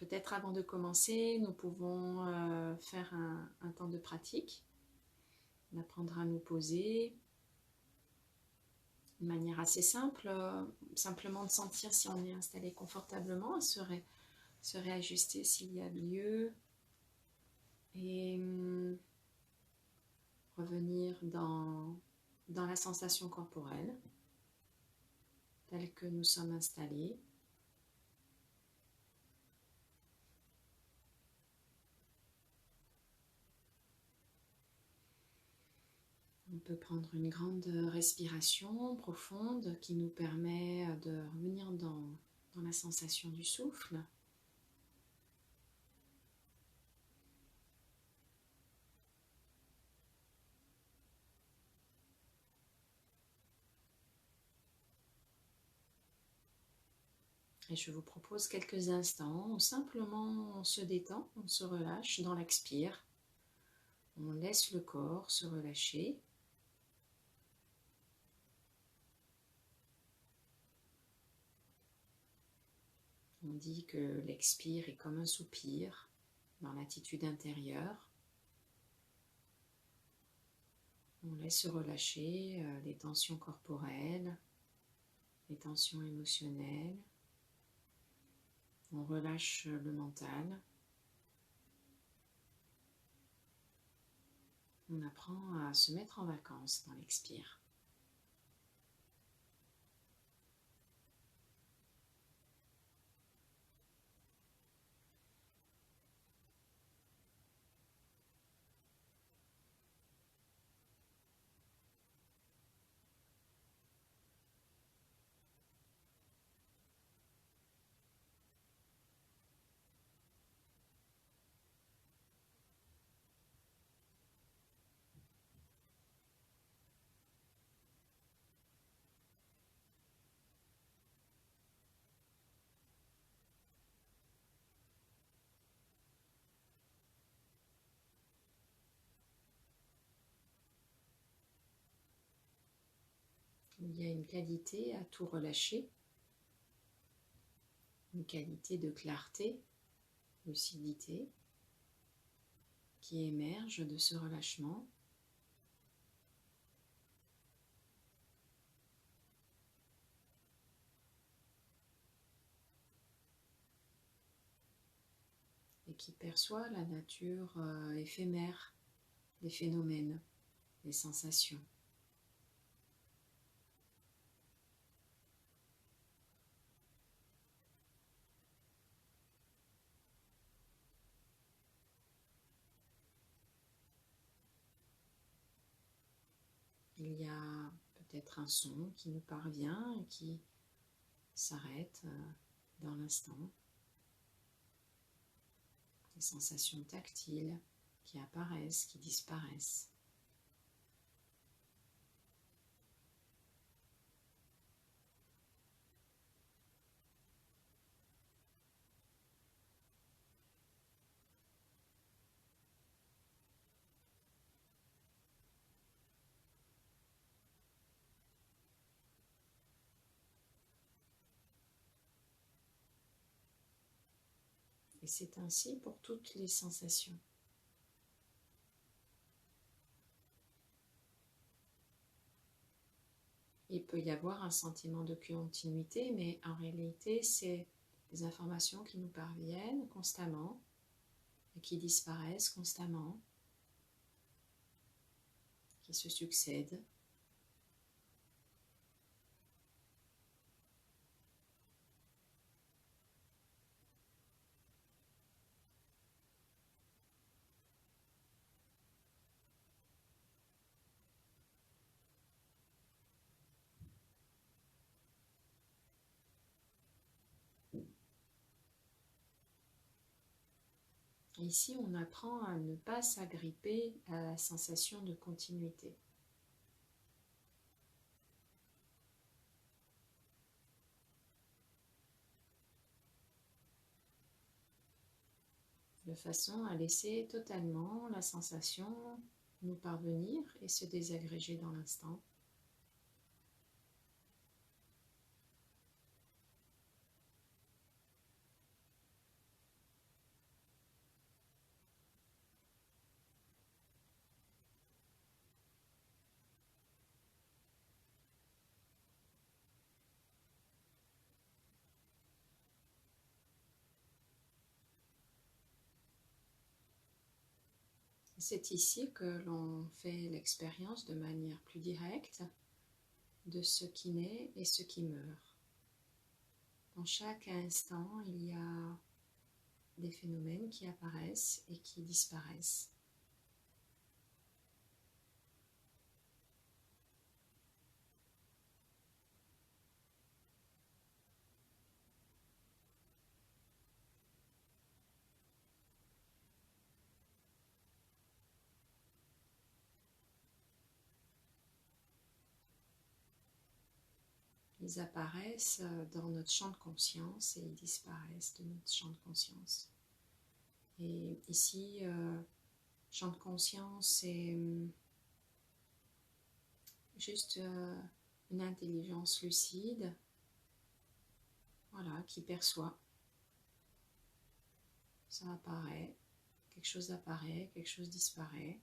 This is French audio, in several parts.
peut-être avant de commencer, nous pouvons faire un temps de pratique. On apprendra à nous poser de manière assez simple, simplement de sentir si on est installé confortablement, se réajuster s'il y a lieu et revenir dans la sensation corporelle telle que nous sommes installés. On peut prendre une grande respiration profonde qui nous permet de revenir dans la sensation du souffle. Et je vous propose quelques instants où simplement on se détend, on se relâche dans l'expire. On laisse le corps se relâcher. On dit que l'expire est comme un soupir dans l'attitude intérieure. On laisse se relâcher les tensions corporelles, les tensions émotionnelles. On relâche le mental. On apprend à se mettre en vacances dans l'expire. Il y a une qualité à tout relâcher, une qualité de clarté, lucidité, qui émerge de ce relâchement. Et qui perçoit la nature éphémère des phénomènes, des sensations. Il y a peut-être un son qui nous parvient et qui s'arrête dans l'instant. Des sensations tactiles qui apparaissent, qui disparaissent. Et c'est ainsi pour toutes les sensations. Il peut y avoir un sentiment de continuité, mais en réalité, c'est des informations qui nous parviennent constamment et qui disparaissent constamment, qui se succèdent. Ici, on apprend à ne pas s'agripper à la sensation de continuité. De façon à laisser totalement la sensation nous parvenir et se désagréger dans l'instant. C'est ici que l'on fait l'expérience de manière plus directe de ce qui naît et ce qui meurt. Dans chaque instant, il y a des phénomènes qui apparaissent et qui disparaissent. Ils apparaissent dans notre champ de conscience et ils disparaissent de notre champ de conscience. Et ici, champ de conscience, c'est juste une intelligence lucide, voilà, qui perçoit. Ça apparaît, quelque chose disparaît.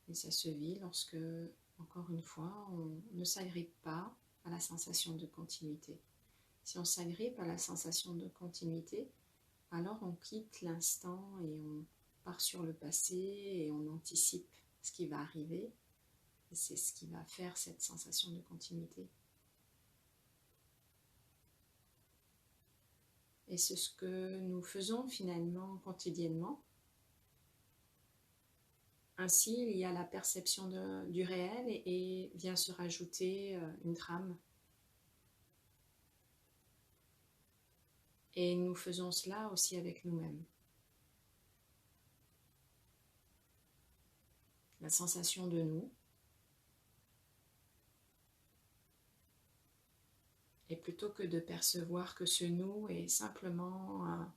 Et ça se vit lorsque, encore une fois, on ne s'agrippe pas à la sensation de continuité. Si on s'agrippe à la sensation de continuité, alors on quitte l'instant et on part sur le passé et on anticipe ce qui va arriver. Et c'est ce qui va faire cette sensation de continuité. Et c'est ce que nous faisons finalement quotidiennement. Ainsi, il y a la perception du réel et vient se rajouter une trame. Et nous faisons cela aussi avec nous-mêmes. La sensation de nous. Et plutôt que de percevoir que ce nous est simplement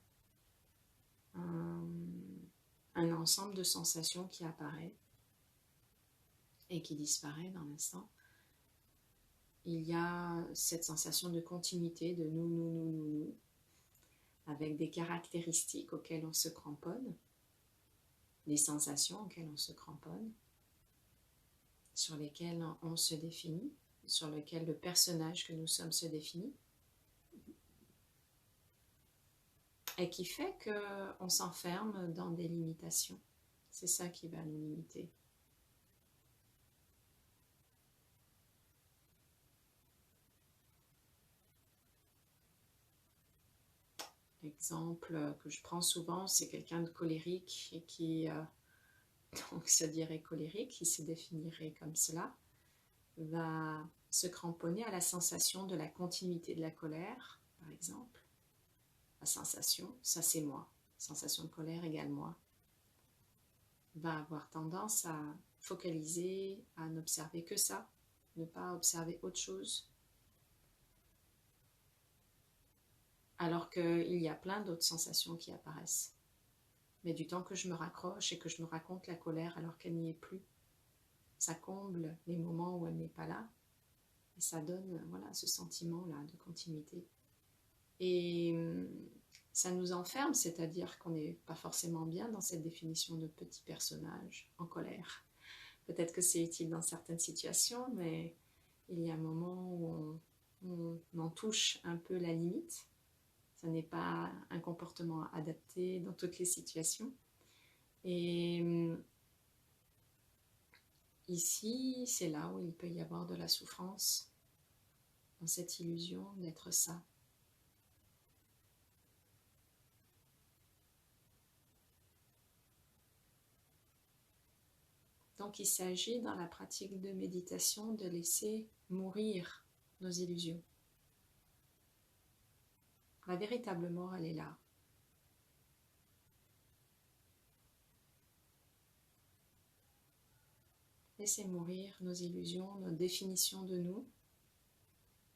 un ensemble de sensations qui apparaît et qui disparaît dans l'instant, il y a cette sensation de continuité, de nous, avec des caractéristiques auxquelles on se cramponne, des sensations auxquelles on se cramponne, sur lesquelles on se définit, sur lesquelles le personnage que nous sommes se définit, et qui fait qu'on s'enferme dans des limitations. C'est ça qui va nous limiter. L'exemple que je prends souvent, c'est quelqu'un de colérique et qui donc se dirait colérique, qui se définirait comme cela, va se cramponner à la sensation de la continuité de la colère, par exemple. La sensation, ça c'est moi. Sensation de colère égale moi. Va avoir tendance à focaliser, à n'observer que ça, ne pas observer autre chose. Alors qu'il y a plein d'autres sensations qui apparaissent. Mais du temps que je me raccroche et que je me raconte la colère alors qu'elle n'y est plus, ça comble les moments où elle n'est pas là et ça donne voilà, ce sentiment-là de continuité. Et ça nous enferme, c'est-à-dire qu'on n'est pas forcément bien dans cette définition de petit personnage en colère. Peut-être que c'est utile dans certaines situations, mais il y a un moment où on en touche un peu la limite. Ce n'est pas un comportement adapté dans toutes les situations. Et ici, c'est là où il peut y avoir de la souffrance, dans cette illusion d'être ça. Donc il s'agit dans la pratique de méditation de laisser mourir nos illusions. La véritable mort, elle est là. Laisser mourir nos illusions, nos définitions de nous,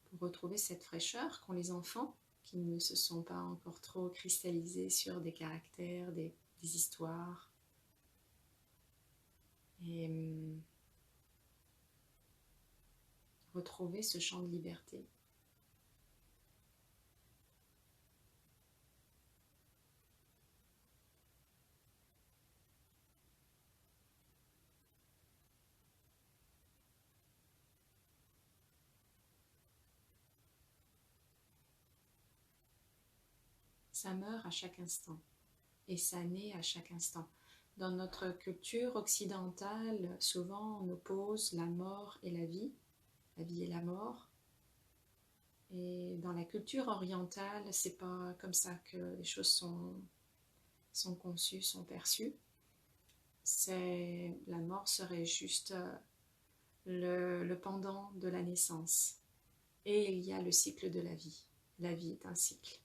pour retrouver cette fraîcheur qu'ont les enfants qui ne se sont pas encore trop cristallisés sur des caractères, des histoires. Et retrouver ce champ de liberté. Ça meurt à chaque instant. et saner à chaque instant. Dans notre culture occidentale, souvent on oppose la mort et la vie et la mort. Et dans la culture orientale, c'est pas comme ça que les choses sont conçues, sont perçues. La mort serait juste le pendant de la naissance. Et il y a le cycle de la vie. La vie est un cycle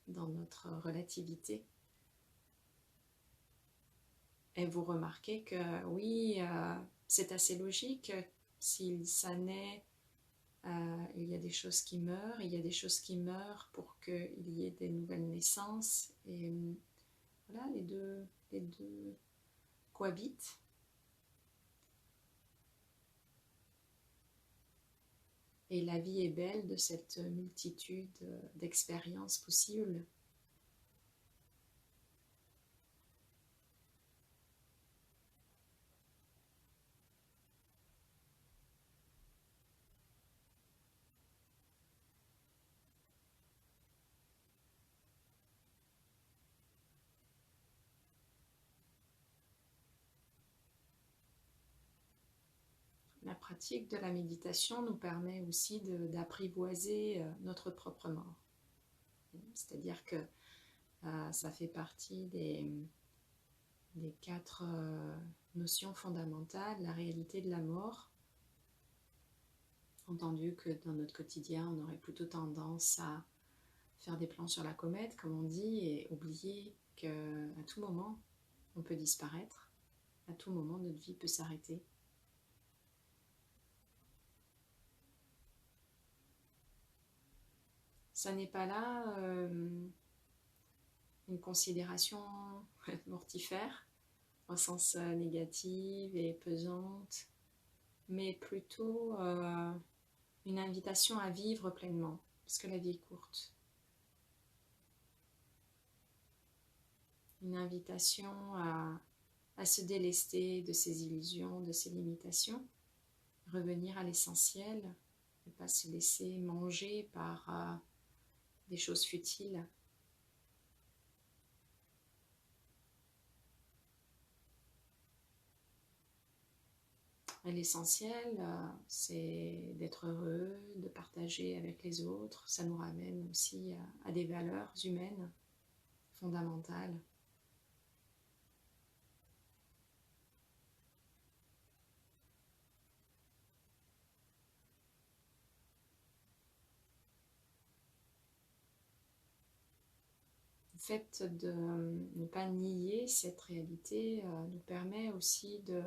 dans notre relativité. Et vous remarquez que oui, c'est assez logique. Si ça naît, il y a des choses qui meurent, il y a des choses qui meurent pour qu'il y ait des nouvelles naissances. Et voilà, les deux cohabitent. Et la vie est belle de cette multitude d'expériences possibles. La pratique de la méditation nous permet aussi d'apprivoiser notre propre mort. C'est-à-dire que ça fait partie des 4 notions fondamentales, la réalité de la mort. Entendu que dans notre quotidien, on aurait plutôt tendance à faire des plans sur la comète, comme on dit, et oublier qu'à tout moment, on peut disparaître, à tout moment, notre vie peut s'arrêter. Ça n'est pas là une considération mortifère, au sens négative et pesante, mais plutôt une invitation à vivre pleinement, parce que la vie est courte. Une invitation à se délester de ses illusions, de ses limitations, revenir à l'essentiel, ne pas se laisser manger par des choses futiles. Et l'essentiel, c'est d'être heureux, de partager avec les autres. Ça nous ramène aussi à des valeurs humaines fondamentales. Le fait de ne pas nier cette réalité nous permet aussi de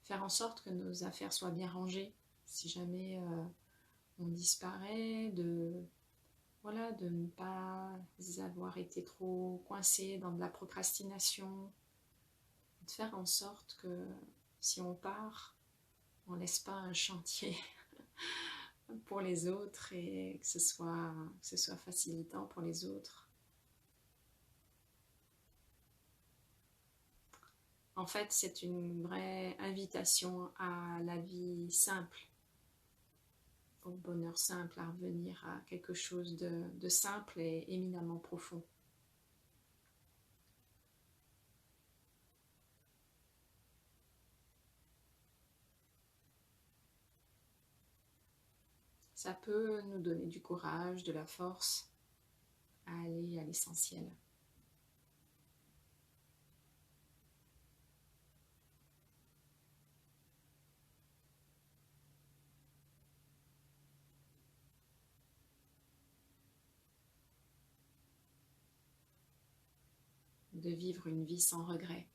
faire en sorte que nos affaires soient bien rangées. Si jamais on disparaît, de ne pas avoir été trop coincé dans de la procrastination, de faire en sorte que si on part, on ne laisse pas un chantier pour les autres et que ce soit facilitant pour les autres. En fait, c'est une vraie invitation à la vie simple, au bonheur simple, à revenir à quelque chose de simple et éminemment profond. Ça peut nous donner du courage, de la force à aller à l'essentiel. De vivre une vie sans regret.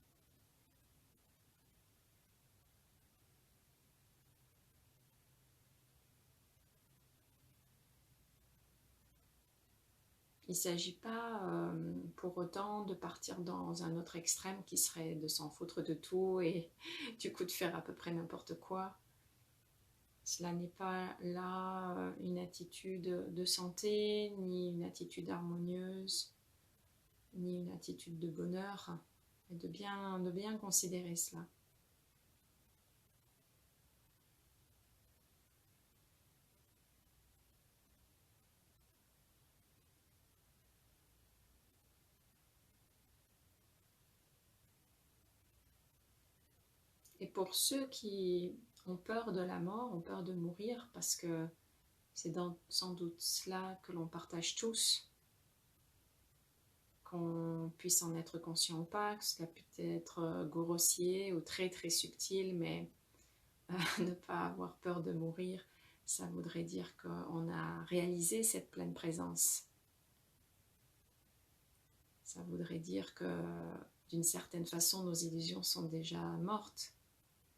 Il ne s'agit pas pour autant de partir dans un autre extrême qui serait de s'en foutre de tout et du coup de faire à peu près n'importe quoi. Cela n'est pas là une attitude de santé, ni une attitude harmonieuse, ni une attitude de bonheur, et de bien considérer cela. pour ceux qui ont peur de la mort, ont peur de mourir, parce que c'est sans doute cela que l'on partage tous, qu'on puisse en être conscient ou pas, que cela peut être grossier ou très très subtil, mais ne pas avoir peur de mourir, ça voudrait dire qu'on a réalisé cette pleine présence. Ça voudrait dire que d'une certaine façon, nos illusions sont déjà mortes.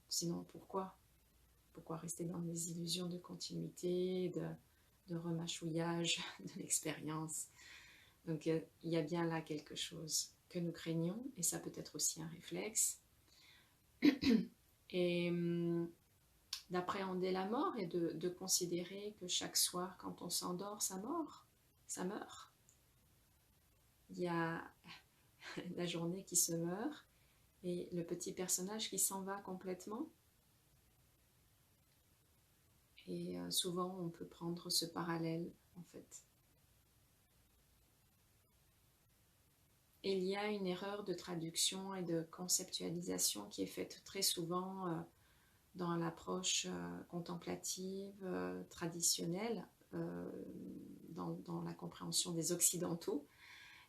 Sinon, pourquoi? Pourquoi rester dans des illusions de continuité, de remâchouillage de l'expérience? Donc, il y a bien là quelque chose que nous craignons, et ça peut être aussi un réflexe. Et d'appréhender la mort et de considérer que chaque soir, quand on s'endort, ça meurt. Il y a la journée qui se meurt et le petit personnage qui s'en va complètement. Et souvent, on peut prendre ce parallèle, en fait. Et il y a une erreur de traduction et de conceptualisation qui est faite très souvent dans l'approche contemplative, traditionnelle, dans la compréhension des Occidentaux,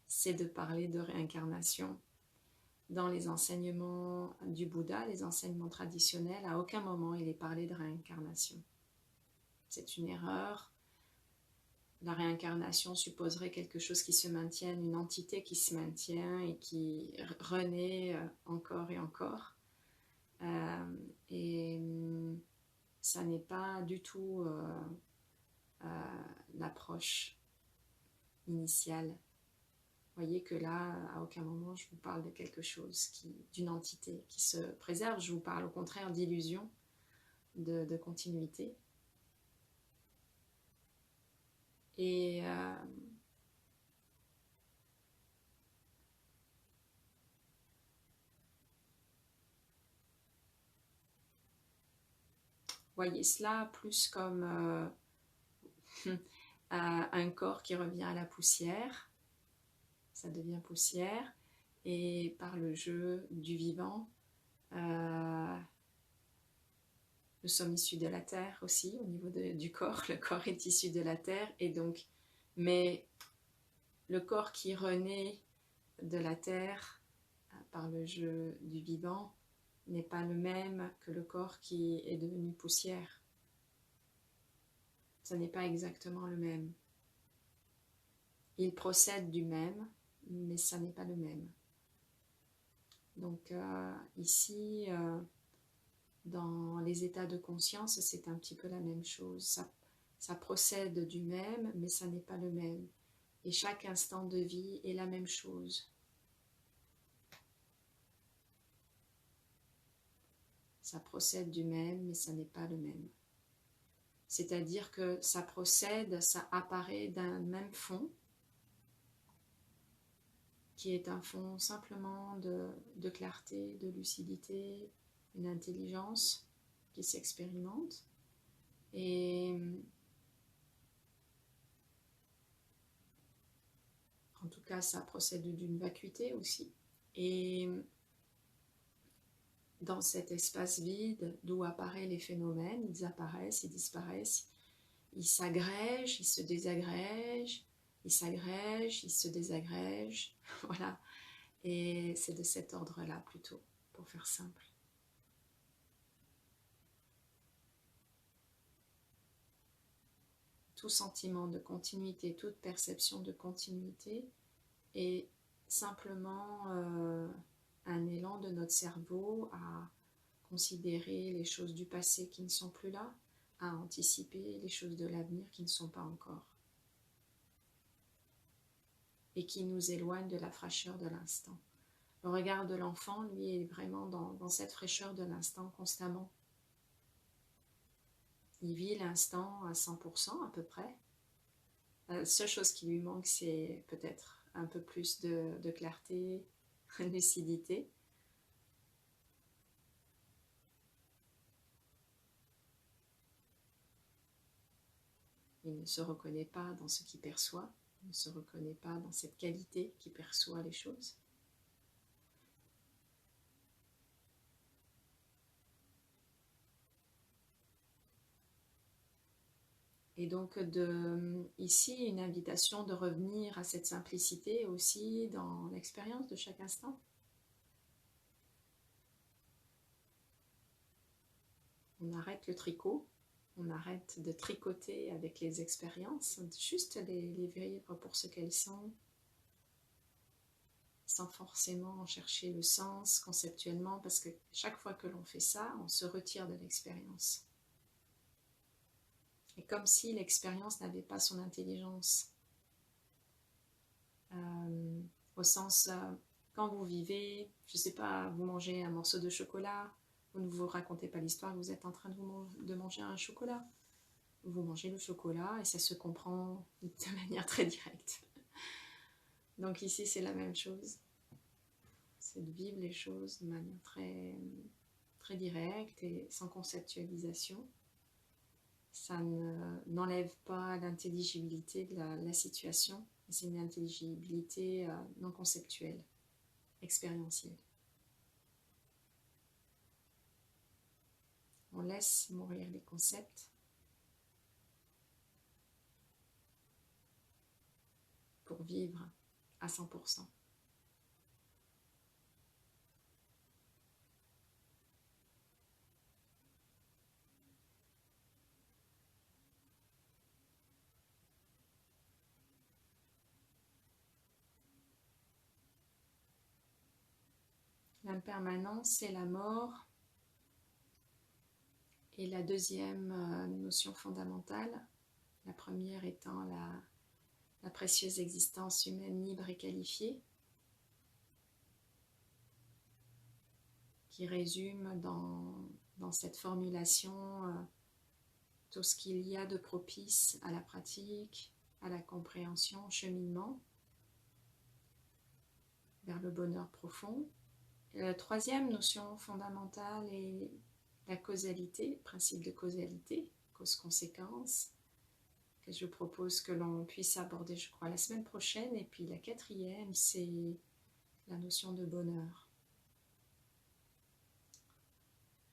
c'est de parler de réincarnation. Dans les enseignements du Bouddha, les enseignements traditionnels, à aucun moment il est parlé de réincarnation. C'est une erreur. La réincarnation supposerait quelque chose qui se maintienne, une entité qui se maintient et qui renaît encore et encore. Et ça n'est pas du tout l'approche initiale. Vous voyez que là, à aucun moment, je vous parle de quelque chose, d'une entité qui se préserve. Je vous parle au contraire d'illusion, de continuité. Et voyez cela plus comme un corps qui revient à la poussière. Ça devient poussière. Et par le jeu du vivant, nous sommes issus de la terre aussi, au niveau du corps. Le corps est issu de la terre. Et donc, mais le corps qui renaît de la terre par le jeu du vivant n'est pas le même que le corps qui est devenu poussière. Ça n'est pas exactement le même. Il procède du même, mais ça n'est pas le même. Donc ici, dans les états de conscience, c'est un petit peu la même chose. Ça procède du même, mais ça n'est pas le même. Et chaque instant de vie est la même chose. Ça procède du même, mais ça n'est pas le même. C'est-à-dire que ça procède, ça apparaît d'un même fond, qui est un fond simplement de clarté, de lucidité, une intelligence qui s'expérimente. Et en tout cas, ça procède d'une vacuité aussi. Et dans cet espace vide d'où apparaissent les phénomènes, ils apparaissent, ils disparaissent, ils s'agrègent, ils se désagrègent, ils s'agrègent, ils se désagrègent, voilà. Et c'est de cet ordre-là plutôt, pour faire simple. Tout sentiment de continuité, toute perception de continuité est simplement un élan de notre cerveau à considérer les choses du passé qui ne sont plus là, à anticiper les choses de l'avenir qui ne sont pas encore et qui nous éloignent de la fraîcheur de l'instant. Le regard de l'enfant, lui, est vraiment dans cette fraîcheur de l'instant constamment. Il vit l'instant à 100% à peu près. La seule chose qui lui manque, c'est peut-être un peu plus de clarté, de lucidité. Il ne se reconnaît pas dans ce qu'il perçoit, il ne se reconnaît pas dans cette qualité qui perçoit les choses. Et donc, ici, une invitation de revenir à cette simplicité aussi dans l'expérience de chaque instant. On arrête le tricot, on arrête de tricoter avec les expériences, juste les vivre pour ce qu'elles sont, sans forcément en chercher le sens conceptuellement, parce que chaque fois que l'on fait ça, on se retire de l'expérience. Et comme si l'expérience n'avait pas son intelligence. Au sens, quand vous vivez, je ne sais pas, vous mangez un morceau de chocolat, vous ne vous racontez pas l'histoire, vous êtes en train de manger un chocolat. Vous mangez le chocolat et ça se comprend de manière très directe. Donc ici, c'est la même chose. C'est de vivre les choses de manière très, très directe et sans conceptualisation. Ça n'enlève pas l'intelligibilité de la situation, c'est une intelligibilité non conceptuelle, expérientielle. On laisse mourir les concepts pour vivre à 100%. L'impermanence, c'est la mort. Et la deuxième notion fondamentale, la première étant la précieuse existence humaine libre et qualifiée, qui résume dans cette formulation tout ce qu'il y a de propice à la pratique, à la compréhension, au cheminement vers le bonheur profond. Et la troisième notion fondamentale est la causalité, principe de causalité, cause-conséquence, que je propose que l'on puisse aborder, je crois, la semaine prochaine. Et puis la quatrième, c'est la notion de bonheur.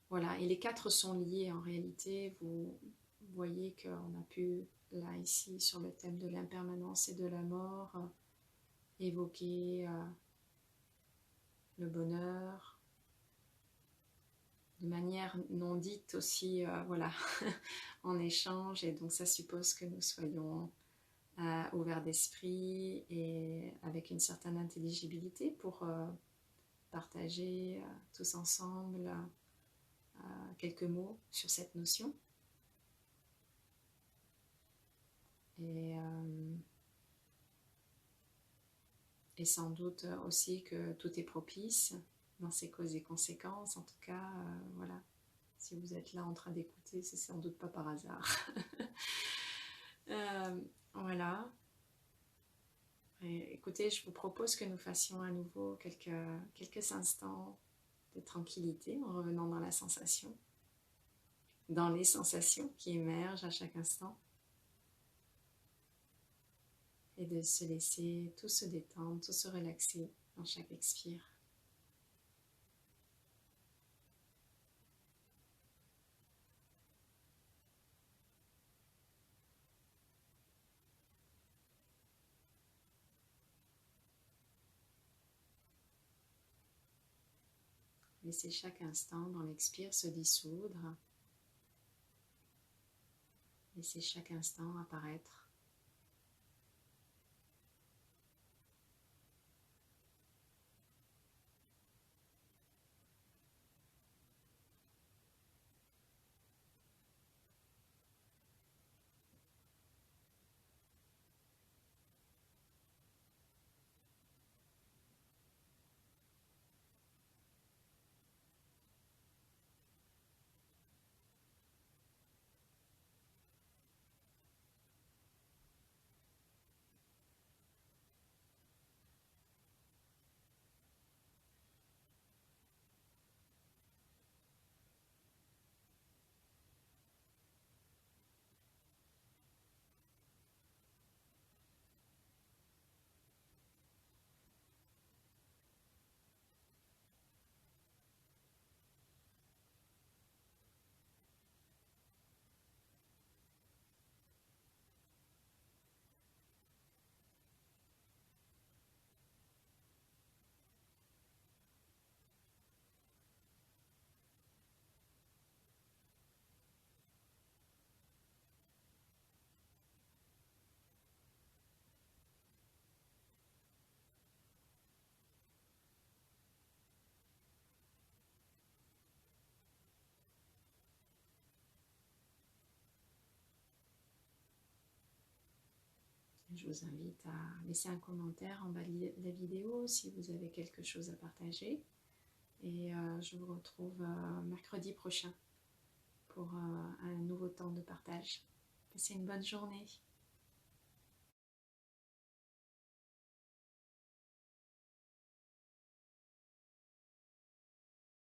Voilà, et les quatre sont liés en réalité. Vous voyez qu'on a pu, là, ici, sur le thème de l'impermanence et de la mort, évoquer le bonheur de manière non dite aussi, voilà, en échange. Et donc ça suppose que nous soyons ouverts d'esprit et avec une certaine intelligibilité pour partager tous ensemble quelques mots sur cette notion. Et sans doute aussi que tout est propice dans ses causes et conséquences. En tout cas, voilà, si vous êtes là en train d'écouter, c'est sans doute pas par hasard. Voilà. Et écoutez, je vous propose que nous fassions à nouveau quelques instants de tranquillité en revenant dans la sensation, dans les sensations qui émergent à chaque instant, et de se laisser tout se détendre, tout se relaxer dans chaque expire. Laissez chaque instant dans l'expire se dissoudre. Laissez chaque instant apparaître. Je vous invite à laisser un commentaire en bas de la vidéo si vous avez quelque chose à partager. Et je vous retrouve mercredi prochain pour un nouveau temps de partage. Passez une bonne journée.